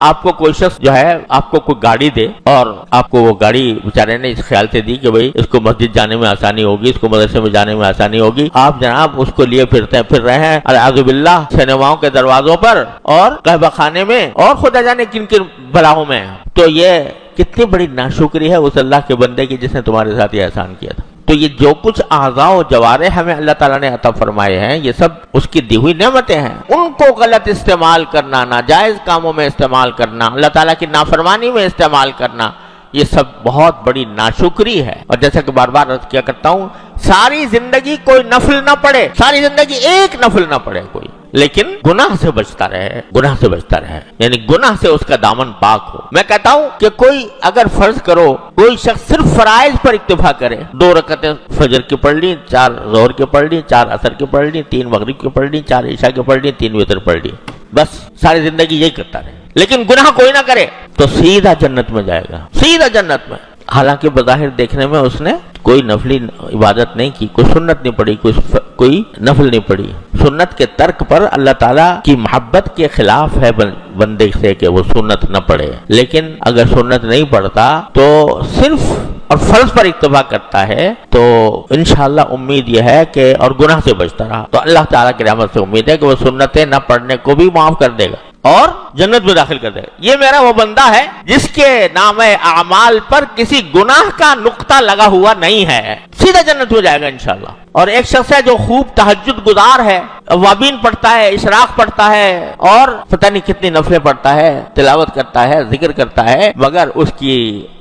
آپ کو کوئی شخص جو ہے آپ کو کوئی گاڑی دے اور آپ کو وہ گاڑی بیچارے نے اس خیال سے دی کہ بھئی اس کو مسجد جانے میں آسانی ہوگی، اس کو مدرسے میں جانے میں آسانی ہوگی، آپ جناب اس کو لیے پھر رہے ہیں اعوذ باللہ سینماؤں کے دروازوں پر اور قہوہ خانے میں اور خدا جانے کن کن بلاؤں میں. تو یہ کتنی بڑی ناشکری ہے اس اللہ کے بندے کی جس نے تمہارے ساتھ یہ احسان کیا تھا. تو یہ جو کچھ اعضاء و جوارح ہمیں اللہ تعالیٰ نے عطا فرمائے ہیں یہ سب اس کی دی ہوئی نعمتیں ہیں. ان کو غلط استعمال کرنا، ناجائز کاموں میں استعمال کرنا، اللہ تعالیٰ کی نافرمانی میں استعمال کرنا، یہ سب بہت بڑی ناشکری ہے. اور جیسا کہ بار بار عرض کیا کرتا ہوں، ساری زندگی کوئی نفل نہ پڑھے، ساری زندگی ایک نفل نہ پڑھے کوئی، لیکن گناہ سے بچتا رہے، گناہ سے بچتا رہے، یعنی گناہ سے اس کا دامن پاک ہو. میں کہتا ہوں کہ کوئی اگر فرض کرو کوئی شخص صرف فرائض پر اکتفا کرے، 2 رکعتیں فجر کی پڑھ لی، 4 ظہر کی پڑھ لی، 4 عصر کی پڑھ لی، 3 مغرب کی پڑھ لی، 4 عشاء کی پڑھ لی، 3 وتر پڑھ لی، بس ساری زندگی یہی کرتا رہے، لیکن گناہ کوئی نہ کرے تو سیدھا جنت میں جائے گا، سیدھا جنت میں. حالانکہ بظاہر دیکھنے میں اس نے کوئی نفلی عبادت نہیں کی، کوئی سنت نہیں پڑھی، کوئی نفل نہیں پڑھی. سنت کے ترک پر اللہ تعالیٰ کی محبت کے خلاف ہے بندے سے کہ وہ سنت نہ پڑھے. لیکن اگر سنت نہیں پڑھتا تو صرف اور فرض پر اکتفا کرتا ہے تو انشاءاللہ امید یہ ہے کہ اور گناہ سے بچتا رہا تو اللہ تعالیٰ کی رحمت سے امید ہے کہ وہ سنتیں نہ پڑھنے کو بھی معاف کر دے گا اور جنت میں داخل کر دے گا. یہ میرا وہ بندہ ہے جس کے نام اعمال پر کسی گناہ کا نقطہ لگا ہوا نہیں ہے، سیدھا جنت ہو جائے گا انشاءاللہ. اور ایک شخص ہے جو خوب تہجد گزار ہے، اوابین پڑھتا ہے، اشراق پڑھتا ہے اور پتہ نہیں کتنی نفلیں پڑھتا ہے، تلاوت کرتا ہے، ذکر کرتا ہے، مگر اس کی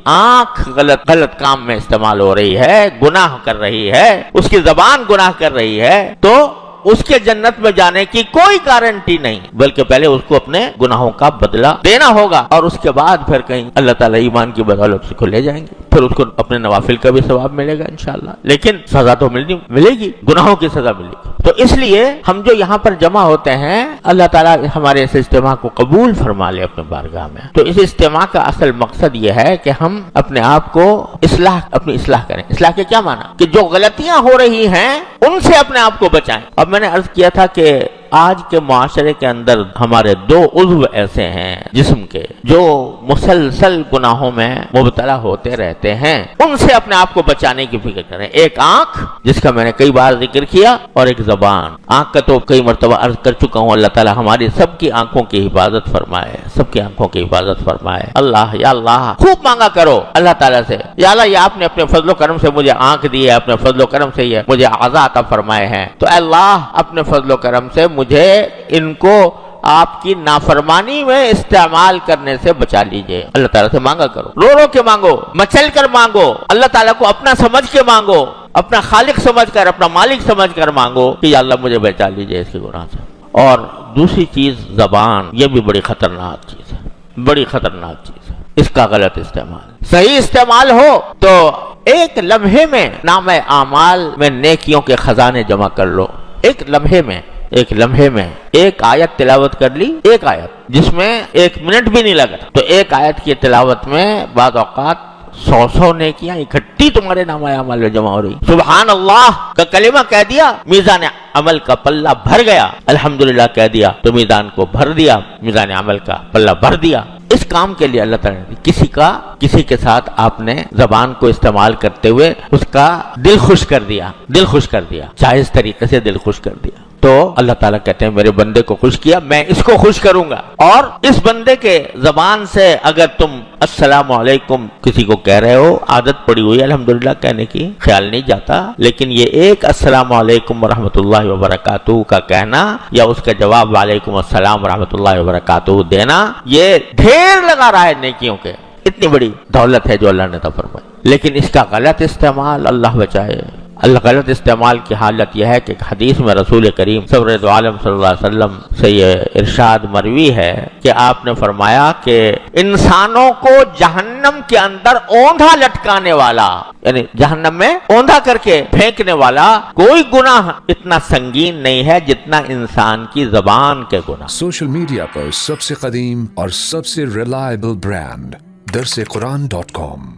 آنکھ غلط کام میں استعمال ہو رہی ہے، گناہ کر رہی ہے، اس کی زبان گناہ کر رہی ہے، تو اس کے جنت میں جانے کی کوئی گارنٹی نہیں، بلکہ پہلے اس کو اپنے گناہوں کا بدلہ دینا ہوگا اور اس کے بعد پھر کہیں اللہ تعالیٰ ایمان کی بدولت اس کو لے جائیں گے، پھر اس کو اپنے نوافل کا بھی ثواب ملے گا انشاءاللہ. لیکن سزا تو ملے گی، گناہوں کی سزا ملے گی. تو اس لیے ہم جو یہاں پر جمع ہوتے ہیں اللہ تعالیٰ ہمارے اس اجتماع کو قبول فرما لے اپنے بارگاہ میں. تو اس اجتماع کا اصل مقصد یہ ہے کہ ہم اپنے آپ کو اپنی اصلاح کریں. اصلاح کے کیا معنی؟ کہ جو غلطیاں ہو رہی ہیں ان سے اپنے آپ کو بچائیں. اب میں نے عرض کیا تھا کہ آج کے معاشرے کے اندر ہمارے 2 عضو ایسے ہیں جسم کے جو مسلسل گناہوں میں مبتلا ہوتے رہتے ہیں، ان سے اپنے آپ کو بچانے کی فکر کریں. ایک آنکھ جس کا میں نے کئی بار ذکر کیا اور ایک زبان. آنکھ کا تو کئی مرتبہ عرض کر چکا ہوں، اللہ تعالی ہماری سب کی آنکھوں کی حفاظت فرمائے، سب کی آنکھوں کی حفاظت فرمائے. اللہ یا اللہ خوب مانگا کرو اللہ تعالیٰ سے، یا اللہ یہ آپ نے اپنے فضل و کرم سے مجھے آنکھ دی ہے، اپنے فضل و کرم سے یہ مجھے اعضاء عطا فرمائے ہیں، تو اے اللہ اپنے فضل و کرم سے مجھے ان کو آپ کی نافرمانی میں استعمال کرنے سے بچا لیجئے. اللہ تعالیٰ سے مانگا کرو، رو رو کے مانگو، مچل کر مانگو، اللہ تعالیٰ کو اپنا سمجھ کے مانگو، اپنا خالق سمجھ کر، اپنا مالک سمجھ کر مانگو کہ یا اللہ مجھے بچا لیجئے اس کے گناہ سے. اور دوسری چیز زبان، یہ بھی بڑی خطرناک چیز ہے، بڑی خطرناک چیز ہے. اس کا غلط استعمال، صحیح استعمال ہو تو ایک لمحے میں نام اعمال میں نیکیوں کے خزانے جمع کر لو. ایک لمحے میں ایک آیت تلاوت کر لی، ایک آیت جس میں 1 منٹ بھی نہیں لگا، تو ایک آیت کی تلاوت میں بعض اوقات 100 نیکیاں اکٹھی تمہارے نام اعمال میں جمع ہو رہی. سبحان اللہ کا کلمہ کہہ دیا، میزان عمل کا پلہ بھر گیا. الحمدللہ کہہ دیا تو میزان کو بھر دیا، میزان عمل کا پلہ بھر دیا. اس کام کے لیے اللہ تعالیٰ نے کسی کے ساتھ آپ نے زبان کو استعمال کرتے ہوئے اس کا دل خوش کر دیا، جائز طریقے سے دل خوش کر دیا. تو اللہ تعالیٰ کہتے ہیں میرے بندے کو خوش کیا، میں اس کو خوش کروں گا. اور اس بندے کے زبان سے اگر تم السلام علیکم کسی کو کہہ رہے ہو، عادت پڑی ہوئی الحمدللہ کہنے کی، خیال نہیں جاتا، لیکن یہ ایک السلام علیکم ورحمۃ اللہ وبرکاتہ کا کہنا یا اس کا جواب وعلیکم السلام ورحمۃ اللہ وبرکاتہ دینا، یہ ڈھیر لگا رہا ہے نیکیوں کے. اتنی بڑی دولت ہے جو اللہ نے عطا فرمائی. لیکن اس کا غلط استعمال اللہ بچائے. غلط استعمال کی حالت یہ ہے کہ حدیث میں رسول کریم سرور دو عالم صلی اللہ علیہ وسلم سے یہ ارشاد مروی ہے کہ آپ نے فرمایا کہ انسانوں کو جہنم کے اندر اوندھا لٹکانے والا، یعنی جہنم میں اوندھا کر کے پھینکنے والا کوئی گناہ اتنا سنگین نہیں ہے جتنا انسان کی زبان کے گناہ. سوشل میڈیا پر سب سے قدیم اور سب سے ریلائبل برانڈ درسقرآن.com